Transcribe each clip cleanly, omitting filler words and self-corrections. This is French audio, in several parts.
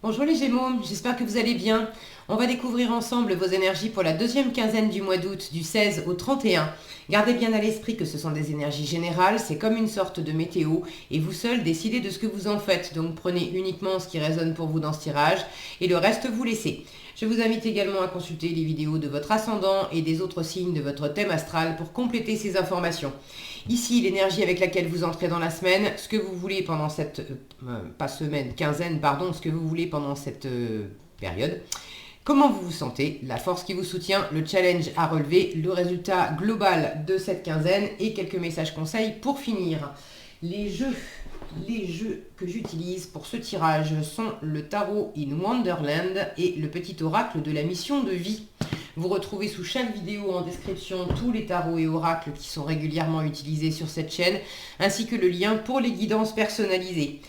Bonjour les Gémeaux, j'espère que vous allez bien. On va découvrir ensemble vos énergies pour la deuxième quinzaine du mois d'août, du 16 au 31. Gardez bien à l'esprit que ce sont des énergies générales, c'est comme une sorte de météo, et vous seul décidez de ce que vous en faites. Donc prenez uniquement ce qui résonne pour vous dans ce tirage, et le reste vous laissez. Je vous invite également à consulter les vidéos de votre ascendant et des autres signes de votre thème astral pour compléter ces informations. Ici, l'énergie avec laquelle vous entrez dans la semaine, ce que vous voulez pendant cette, pas semaine, quinzaine, pardon, ce que vous voulez pendant cette période. Comment vous vous sentez, la force qui vous soutient, le challenge à relever, le résultat global de cette quinzaine et quelques messages conseils pour finir. Les jeux que j'utilise pour ce tirage sont le tarot in Wonderland et le petit oracle de la mission de vie. Vous retrouvez sous chaque vidéo en description tous les tarots et oracles qui sont régulièrement utilisés sur cette chaîne, ainsi que le lien pour les guidances personnalisées.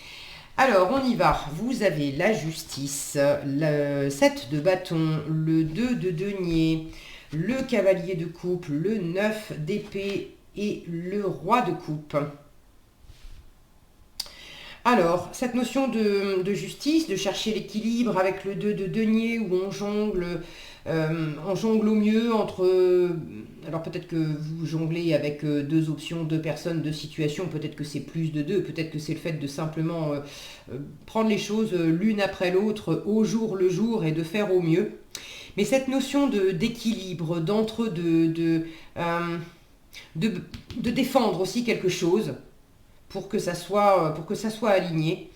Alors, on y va. Vous avez la justice, le 7 de bâton, le 2 de denier, le cavalier de coupe, le 9 d'épée et le roi de coupe. Alors, cette notion de justice, de chercher l'équilibre avec le 2 de denier où on jongle au mieux entre... alors peut-être que vous jonglez avec deux options, deux personnes, deux situations, peut-être que c'est plus de deux, peut-être que c'est le fait de simplement prendre les choses l'une après l'autre au jour le jour et de faire au mieux. Mais cette notion d'équilibre, d'entre-deux, de défendre aussi quelque chose pour que ça soit aligné.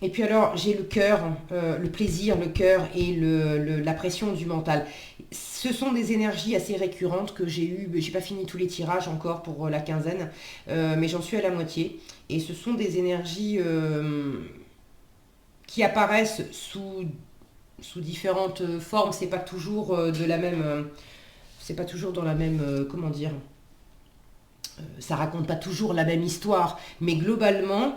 Et puis alors, j'ai le cœur, le plaisir, le cœur et la pression du mental. Ce sont des énergies assez récurrentes que j'ai eues. J'ai pas fini tous les tirages encore pour la quinzaine, mais j'en suis à la moitié. Et ce sont des énergies qui apparaissent sous différentes formes. C'est pas toujours de la même... c'est pas toujours dans la même... comment dire, ça raconte pas toujours la même histoire, mais globalement,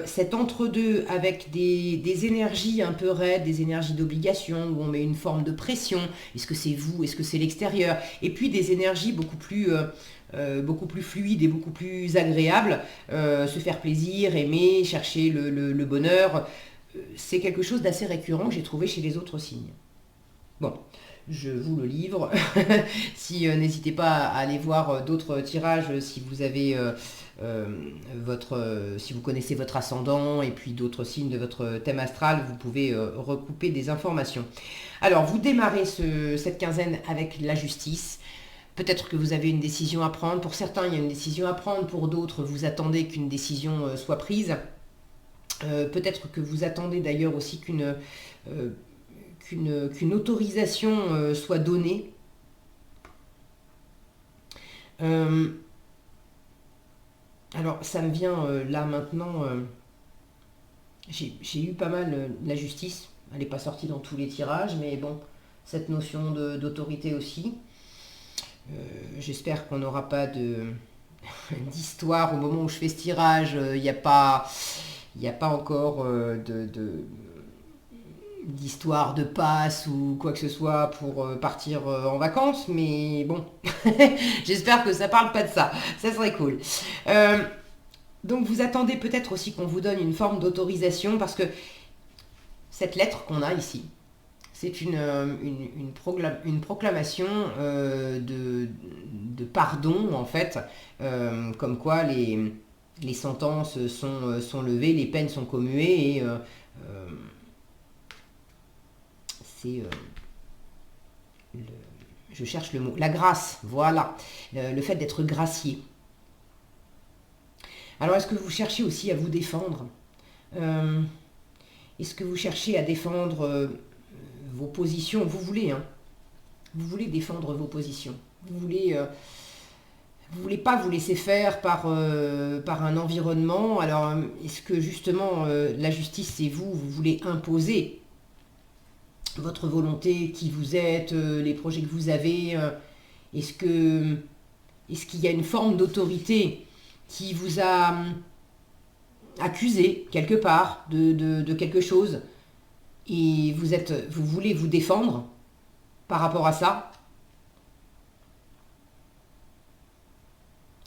cet entre-deux avec des énergies un peu raides, des énergies d'obligation, où on met une forme de pression, est-ce que c'est vous, est-ce que c'est l'extérieur, et puis des énergies beaucoup plus fluides et beaucoup plus agréables, se faire plaisir, aimer, chercher le bonheur, c'est quelque chose d'assez récurrent que j'ai trouvé chez les autres signes. Bon, je vous le livre. Si n'hésitez pas à aller voir d'autres tirages si vous avez si vous connaissez votre ascendant et puis d'autres signes de votre thème astral, vous pouvez recouper des informations. Alors, vous démarrez cette quinzaine avec la justice. Peut-être que vous avez une décision à prendre. Pour certains, il y a une décision à prendre. Pour d'autres, vous attendez qu'une décision soit prise. Peut-être que vous attendez d'ailleurs aussi qu'une autorisation soit donnée. Alors, ça me vient là maintenant, j'ai eu pas mal la justice, elle n'est pas sortie dans tous les tirages, mais bon, cette notion d'autorité aussi. J'espère qu'on n'aura pas d'histoire au moment où je fais ce tirage, il n'y a pas encore d'histoire de passe ou quoi que ce soit pour partir en vacances, mais bon, j'espère que ça parle pas de ça, ça serait cool. Donc vous attendez peut-être aussi qu'on vous donne une forme d'autorisation, parce que cette lettre qu'on a ici, c'est une proclamation de pardon, en fait, comme quoi les sentences sont levées, les peines sont commuées, et c'est... je cherche le mot, la grâce, voilà, le fait d'être gracié. Alors, est-ce que vous cherchez aussi à vous défendre? Est-ce que vous cherchez à défendre vos positions? Vous voulez, hein? Vous voulez défendre vos positions. Vous voulez pas vous laisser faire par un environnement. Alors, est-ce que justement la justice, c'est vous? Vous voulez imposer votre volonté, qui vous êtes, les projets que vous avez? Est-ce qu'il y a une forme d'autorité qui vous a accusé quelque part de quelque chose, et vous voulez vous défendre par rapport à ça?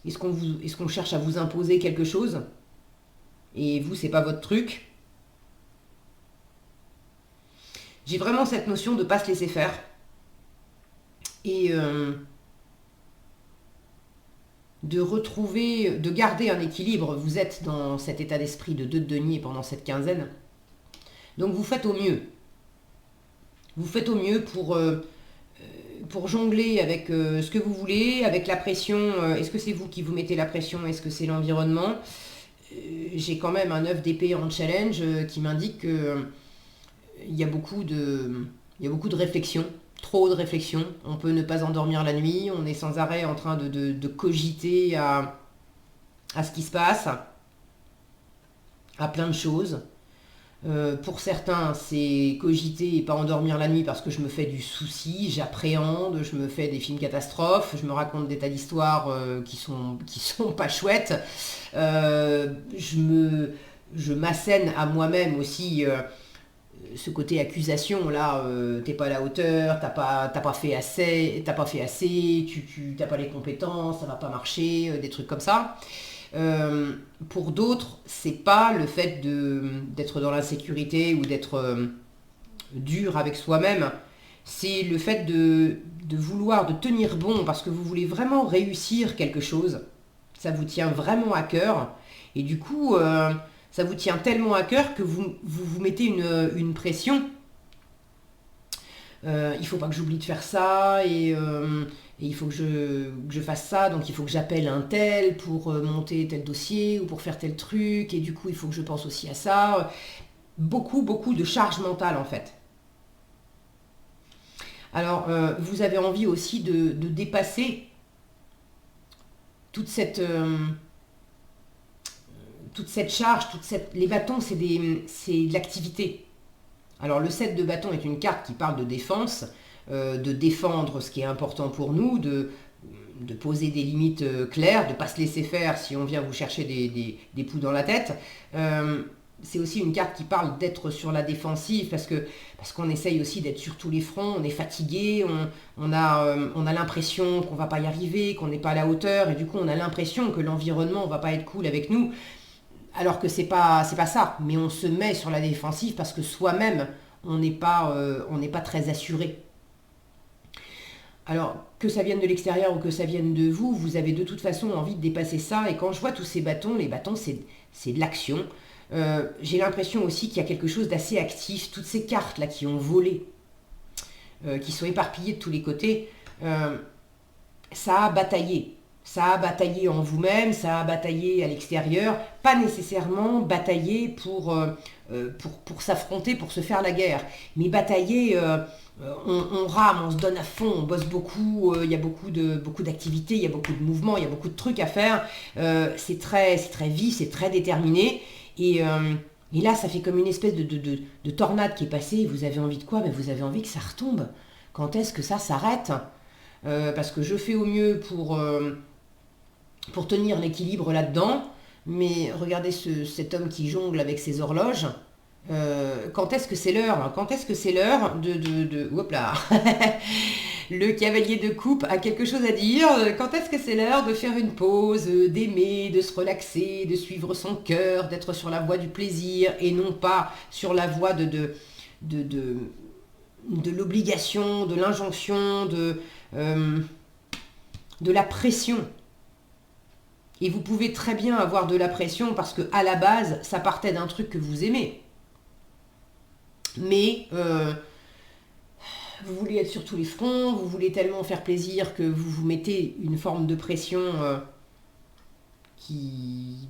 Est-ce qu'on cherche à vous imposer quelque chose? et vous, c'est pas votre truc. J'ai vraiment cette notion de ne pas se laisser faire. Et de retrouver, de garder un équilibre. Vous êtes dans cet état d'esprit de 2 de denier pendant cette quinzaine. Donc vous faites au mieux. Vous faites au mieux pour jongler avec ce que vous voulez, avec la pression. Est-ce que c'est vous qui vous mettez la pression? Est-ce que c'est l'environnement? J'ai quand même un œuf d'épée en challenge qui m'indique que il y a beaucoup de réflexion, trop de réflexion. On peut ne pas endormir la nuit, on est sans arrêt en train de cogiter à ce qui se passe, à plein de choses. Pour certains, c'est cogiter et pas endormir la nuit parce que je me fais du souci, j'appréhende, je me fais des films catastrophes, je me raconte des tas d'histoires qui sont pas chouettes. Je m'assène à moi-même aussi ce côté accusation là, t'es pas à la hauteur, t'as pas fait assez, tu t'as pas les compétences, ça va pas marcher, des trucs comme ça. Pour d'autres, c'est pas le fait d'être dans l'insécurité ou d'être dur avec soi-même, c'est le fait de vouloir, de tenir bon parce que vous voulez vraiment réussir quelque chose. Ça vous tient vraiment à cœur et du coup, ça vous tient tellement à cœur que vous mettez une pression. Il faut pas que j'oublie de faire ça et il faut que je fasse ça, donc il faut que j'appelle un tel pour monter tel dossier ou pour faire tel truc, et du coup il faut que je pense aussi à ça. Beaucoup, beaucoup de charge mentale en fait. Alors vous avez envie aussi de dépasser toute cette charge, les bâtons c'est de l'activité. Alors le 7 de bâton est une carte qui parle de défense, de défendre ce qui est important pour nous, de poser des limites claires, de ne pas se laisser faire si on vient vous chercher des poux dans la tête. C'est aussi une carte qui parle d'être sur la défensive parce qu'on essaye aussi d'être sur tous les fronts, on est fatigué, on a l'impression qu'on ne va pas y arriver, qu'on n'est pas à la hauteur et du coup on a l'impression que l'environnement ne va pas être cool avec nous. Alors que c'est pas ça, mais on se met sur la défensive parce que soi-même, on n'est pas très assuré. Alors, que ça vienne de l'extérieur ou que ça vienne de vous, vous avez de toute façon envie de dépasser ça. Et quand je vois tous ces bâtons, les bâtons, c'est de l'action. J'ai l'impression aussi qu'il y a quelque chose d'assez actif. Toutes ces cartes-là qui ont volé, qui sont éparpillées de tous les côtés, ça a bataillé. Ça a bataillé en vous-même, ça a bataillé à l'extérieur, pas nécessairement bataillé pour s'affronter, pour se faire la guerre, mais batailler, on rame, on se donne à fond, on bosse beaucoup, il y a beaucoup d'activités, il y a beaucoup de mouvements, il y a beaucoup de trucs à faire, c'est très vif, c'est très déterminé, et là ça fait comme une espèce de tornade qui est passée, vous avez envie de quoi? Ben, vous avez envie que ça retombe. Quand est-ce que ça s'arrête? Parce que je fais au mieux pour tenir l'équilibre là-dedans, mais regardez cet homme qui jongle avec ses horloges. Quand est-ce que c'est l'heure? Quand est-ce que c'est l'heure hop là. Le cavalier de coupe a quelque chose à dire. Quand est-ce que c'est l'heure de faire une pause, d'aimer, de se relaxer, de suivre son cœur, d'être sur la voie du plaisir et non pas sur la voie de l'obligation, de l'injonction, de la pression. Et vous pouvez très bien avoir de la pression parce que à la base, ça partait d'un truc que vous aimez. Mais vous voulez être sur tous les fronts, vous voulez tellement faire plaisir que vous mettez une forme de pression qui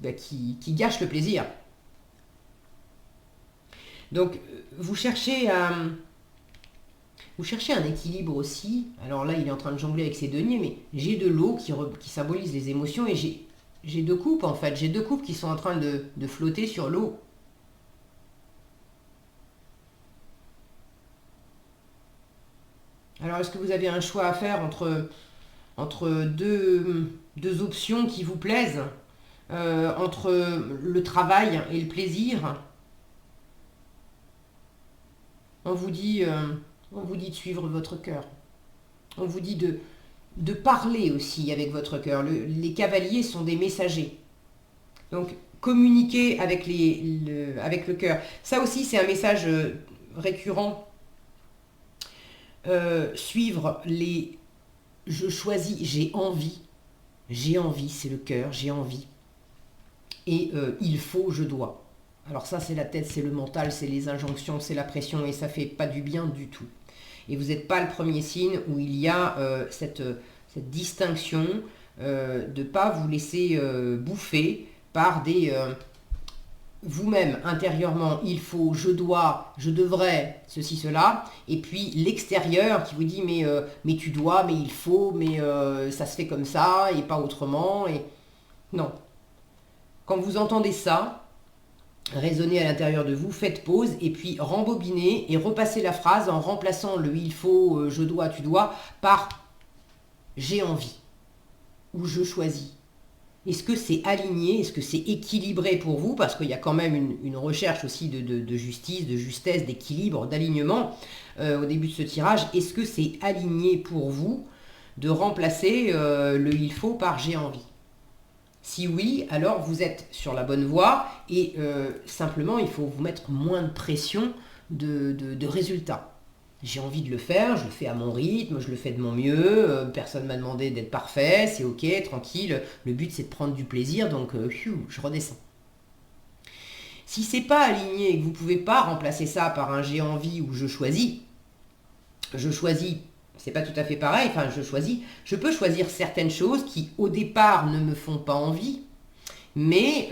gâche le plaisir. Donc vous cherchez un équilibre aussi. Alors là, il est en train de jongler avec ses deniers, mais j'ai de l'eau qui symbolise les émotions et j'ai 2 coupes en fait. J'ai 2 coupes qui sont en train de flotter sur l'eau. Alors est-ce que vous avez un choix à faire entre deux options qui vous plaisent, entre le travail et le plaisir? On vous dit de suivre votre cœur. On vous dit de parler aussi avec votre cœur. Les cavaliers sont des messagers. Donc, communiquer avec, avec le cœur. Ça aussi, c'est un message récurrent. Suivre les je choisis, j'ai envie, c'est le cœur, j'ai envie. Et il faut, je dois. Alors ça, c'est la tête, c'est le mental, c'est les injonctions, c'est la pression, et ça fait pas du bien du tout. Et vous n'êtes pas le premier signe où il y a cette distinction de ne pas vous laisser bouffer par des... vous-même, intérieurement, il faut, je dois, je devrais, ceci, cela, et puis l'extérieur qui vous dit mais tu dois, mais il faut, mais ça se fait comme ça, et pas autrement, et... Non. Quand vous entendez ça, résonner à l'intérieur de vous, faites pause et puis rembobinez et repassez la phrase en remplaçant le il faut, je dois, tu dois par j'ai envie ou je choisis. Est-ce que c'est aligné, est-ce que c'est équilibré pour vous? Parce qu'il y a quand même une recherche aussi de justice, de justesse, d'équilibre, d'alignement au début de ce tirage. Est-ce que c'est aligné pour vous de remplacer le il faut par j'ai envie? Si oui, alors vous êtes sur la bonne voie et simplement il faut vous mettre moins de pression de résultats. J'ai envie de le faire, je le fais à mon rythme, je le fais de mon mieux, personne ne m'a demandé d'être parfait, c'est ok, tranquille, le but c'est de prendre du plaisir, donc je redescends. Si c'est pas aligné et que vous ne pouvez pas remplacer ça par un j'ai envie ou je choisis, c'est pas tout à fait pareil, enfin je peux choisir certaines choses qui au départ ne me font pas envie, mais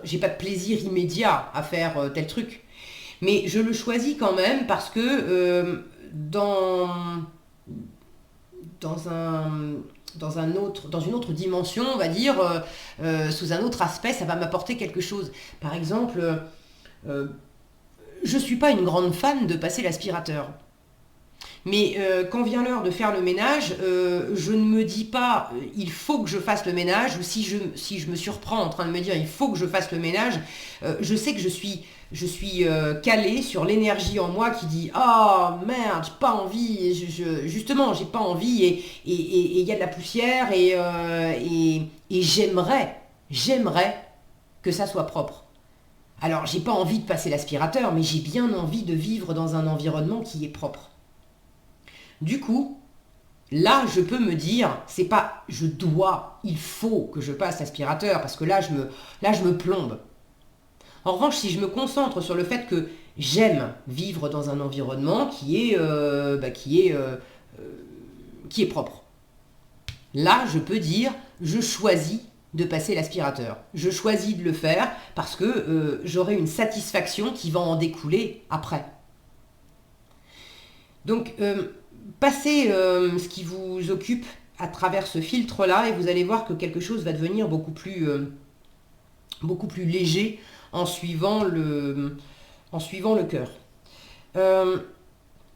j'ai pas de plaisir immédiat à faire tel truc. Mais je le choisis quand même parce que dans une autre dimension, on va dire, sous un autre aspect, ça va m'apporter quelque chose. Par exemple, je ne suis pas une grande fan de passer l'aspirateur. Mais quand vient l'heure de faire le ménage, je ne me dis pas il faut que je fasse le ménage, ou si je me surprends en train de me dire il faut que je fasse le ménage, je sais que je suis calée sur l'énergie en moi qui dit oh merde, j'ai pas envie, justement j'ai pas envie et il y a de la poussière et j'aimerais que ça soit propre. Alors j'ai pas envie de passer l'aspirateur, mais j'ai bien envie de vivre dans un environnement qui est propre. Du coup, là, je peux me dire, c'est pas je dois, il faut que je passe l'aspirateur, parce que là, je me plombe. En revanche, si je me concentre sur le fait que j'aime vivre dans un environnement qui est propre, là, je peux dire, je choisis de passer l'aspirateur. Je choisis de le faire parce que j'aurai une satisfaction qui va en découler après. Donc, passez ce qui vous occupe à travers ce filtre-là et vous allez voir que quelque chose va devenir beaucoup plus léger en suivant le cœur.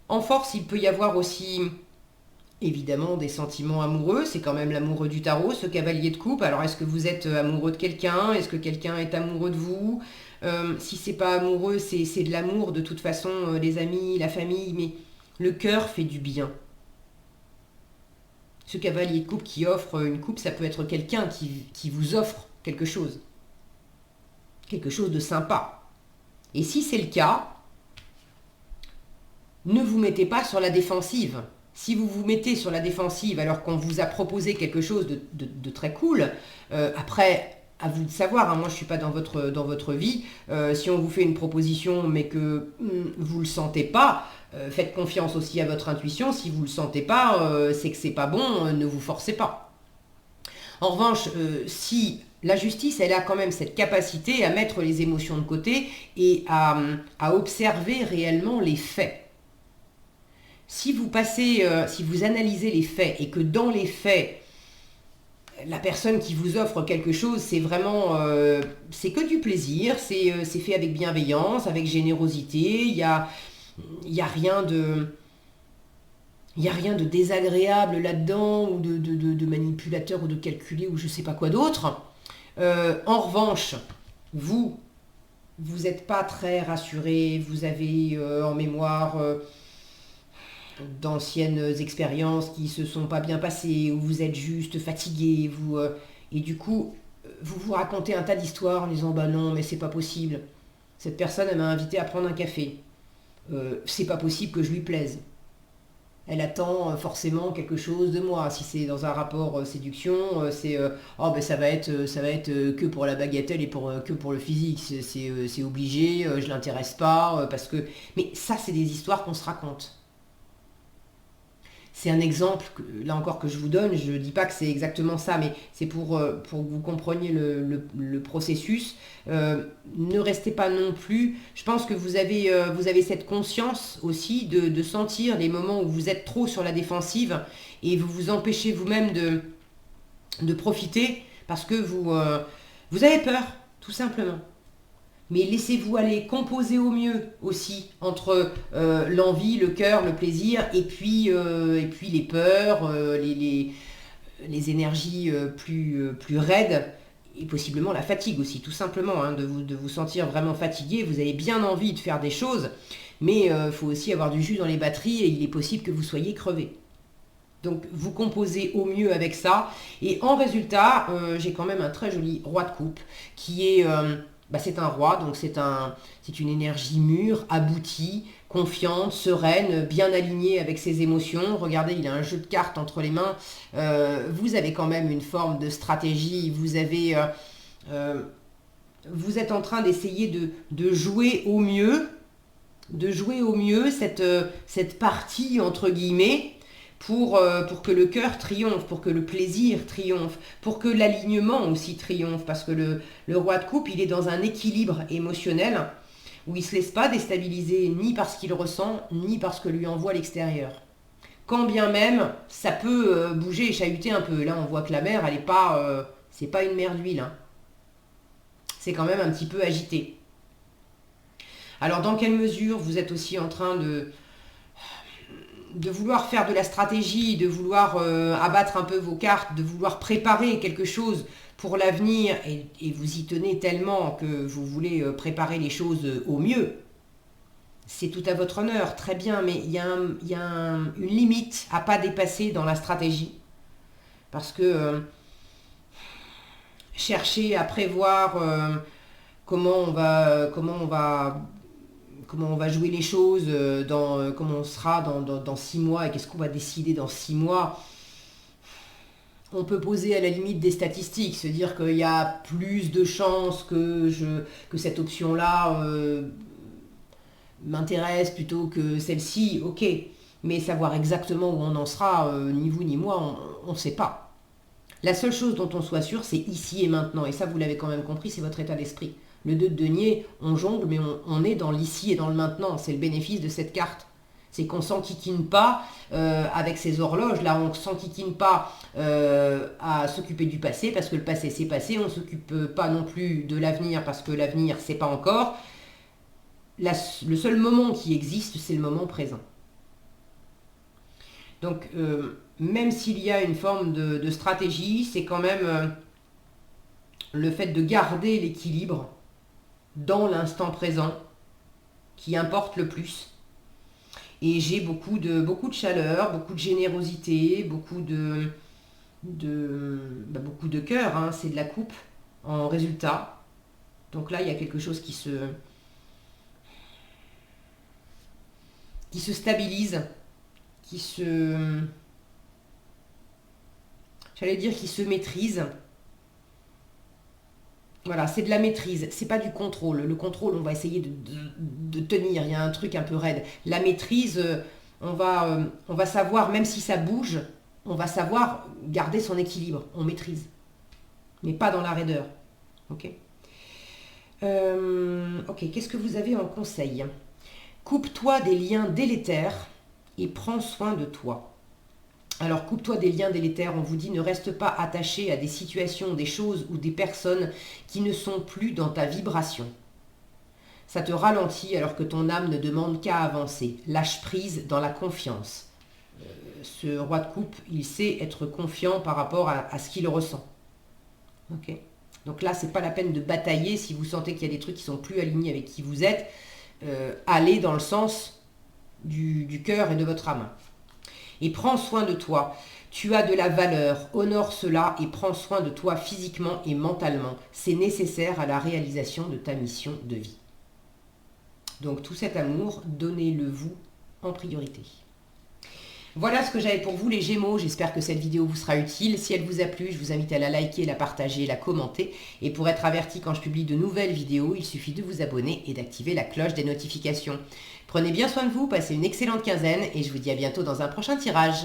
En force, il peut y avoir aussi évidemment des sentiments amoureux, c'est quand même l'amoureux du tarot, ce cavalier de coupe. Alors est-ce que vous êtes amoureux de quelqu'un? Est-ce que quelqu'un est amoureux de vous? Si c'est pas amoureux, c'est de l'amour de toute façon, les amis, la famille, mais le cœur fait du bien. Ce cavalier de coupe qui offre une coupe, ça peut être quelqu'un qui vous offre quelque chose de sympa. Et si c'est le cas, ne vous mettez pas sur la défensive. Si vous vous mettez sur la défensive alors qu'on vous a proposé quelque chose de très cool, après, à vous de savoir, hein, moi je ne suis pas dans votre vie, si on vous fait une proposition mais que vous ne le sentez pas, faites confiance aussi à votre intuition, si vous ne le sentez pas, c'est que c'est pas bon, ne vous forcez pas. En revanche, si la justice, elle a quand même cette capacité à mettre les émotions de côté et à observer réellement les faits. Si vous analysez les faits et que dans les faits, la personne qui vous offre quelque chose, c'est vraiment, c'est que du plaisir, c'est fait avec bienveillance, avec générosité, il y a rien de désagréable là-dedans, ou de manipulateur, ou de calculé, ou je sais pas quoi d'autre. En revanche, vous n'êtes pas très rassuré, vous avez en mémoire d'anciennes expériences qui se sont pas bien passées, ou vous êtes juste fatigué, et du coup, vous vous racontez un tas d'histoires en disant bah non mais c'est pas possible. Cette personne elle m'a invité à prendre un café. C'est pas possible que je lui plaise. Elle attend forcément quelque chose de moi. Si c'est dans un rapport séduction, c'est oh ben ça va être que pour la bagatelle et que pour le physique. C'est obligé, je l'intéresse pas parce que. Mais ça c'est des histoires qu'on se raconte. C'est un exemple, là encore, que je vous donne. Je ne dis pas que c'est exactement ça, mais c'est pour que vous compreniez le processus. Ne restez pas non plus. Je pense que vous avez cette conscience aussi de sentir les moments où vous êtes trop sur la défensive et vous vous empêchez vous-même de profiter parce que vous avez peur, tout simplement. Mais laissez-vous aller, composer au mieux aussi entre l'envie, le cœur, le plaisir et puis les peurs, les énergies plus raides et possiblement la fatigue aussi, tout simplement, hein, de vous sentir vraiment fatigué. Vous avez bien envie de faire des choses, mais il faut aussi avoir du jus dans les batteries et il est possible que vous soyez crevé. Donc vous composez au mieux avec ça et en résultat, j'ai quand même un très joli roi de coupe qui est... c'est un roi, donc c'est une énergie mûre, aboutie, confiante, sereine, bien alignée avec ses émotions. Regardez, il a un jeu de cartes entre les mains. Vous avez quand même une forme de stratégie. Vous êtes en train d'essayer de jouer au mieux, cette partie entre guillemets. Pour que le cœur triomphe, pour que le plaisir triomphe, pour que l'alignement aussi triomphe, parce que le roi de coupe, il est dans un équilibre émotionnel où il ne se laisse pas déstabiliser ni par ce qu'il ressent, ni par ce que lui envoie l'extérieur. Quand bien même, ça peut bouger et chahuter un peu. Là, on voit que la mer, elle est pas, c'est pas une mer d'huile, hein. C'est quand même un petit peu agité. Alors, dans quelle mesure vous êtes aussi en train de vouloir faire de la stratégie, de vouloir abattre un peu vos cartes, de vouloir préparer quelque chose pour l'avenir et vous y tenez tellement que vous voulez préparer les choses au mieux, c'est tout à votre honneur, très bien, mais il y a une limite à pas dépasser dans la stratégie. Parce que chercher à prévoir comment on va jouer les choses, comment on sera dans 6 mois et qu'est-ce qu'on va décider dans 6 mois. On peut poser à la limite des statistiques, se dire qu'il y a plus de chances que cette option-là m'intéresse plutôt que celle-ci, ok. Mais savoir exactement où on en sera, ni vous ni moi, on ne sait pas. La seule chose dont on soit sûr, c'est ici et maintenant. Et ça, vous l'avez quand même compris, c'est votre état d'esprit. Le 2 de denier, on jongle, mais on est dans l'ici et dans le maintenant. C'est le bénéfice de cette carte. C'est qu'on ne s'enquiquine pas avec ces horloges. Là, on ne s'enquiquine pas à s'occuper du passé, parce que le passé, c'est passé. On ne s'occupe pas non plus de l'avenir, parce que l'avenir, c'est pas encore. Le seul moment qui existe, c'est le moment présent. Donc, même s'il y a une forme de stratégie, c'est quand même le fait de garder l'équilibre dans l'instant présent qui importe le plus. Et j'ai beaucoup de chaleur, beaucoup de générosité, beaucoup de cœur, hein, c'est de la coupe en résultat. Donc là, il y a quelque chose qui se stabilise, qui se maîtrise. Voilà, c'est de la maîtrise, c'est pas du contrôle. Le contrôle, on va essayer de tenir, il y a un truc un peu raide. La maîtrise, on va savoir, même si ça bouge, on va savoir garder son équilibre, on maîtrise. Mais pas dans la raideur. Ok. Ok, qu'est-ce que vous avez en conseil? Coupe-toi des liens délétères et prends soin de toi. Alors, coupe-toi des liens délétères, on vous dit, ne reste pas attaché à des situations, des choses ou des personnes qui ne sont plus dans ta vibration. Ça te ralentit alors que ton âme ne demande qu'à avancer. Lâche prise dans la confiance. Ce roi de coupe, il sait être confiant par rapport à ce qu'il ressent. Ok. Donc là, c'est pas la peine de batailler si vous sentez qu'il y a des trucs qui sont plus alignés avec qui vous êtes. Allez dans le sens du cœur et de votre âme. Et prends soin de toi. Tu as de la valeur, honore cela et prends soin de toi physiquement et mentalement. C'est nécessaire à la réalisation de ta mission de vie. Donc tout cet amour, donnez-le vous en priorité. Voilà ce que j'avais pour vous les Gémeaux, j'espère que cette vidéo vous sera utile. Si elle vous a plu, je vous invite à la liker, la partager, la commenter. Et pour être averti quand je publie de nouvelles vidéos, il suffit de vous abonner et d'activer la cloche des notifications. Prenez bien soin de vous, passez une excellente quinzaine et je vous dis à bientôt dans un prochain tirage.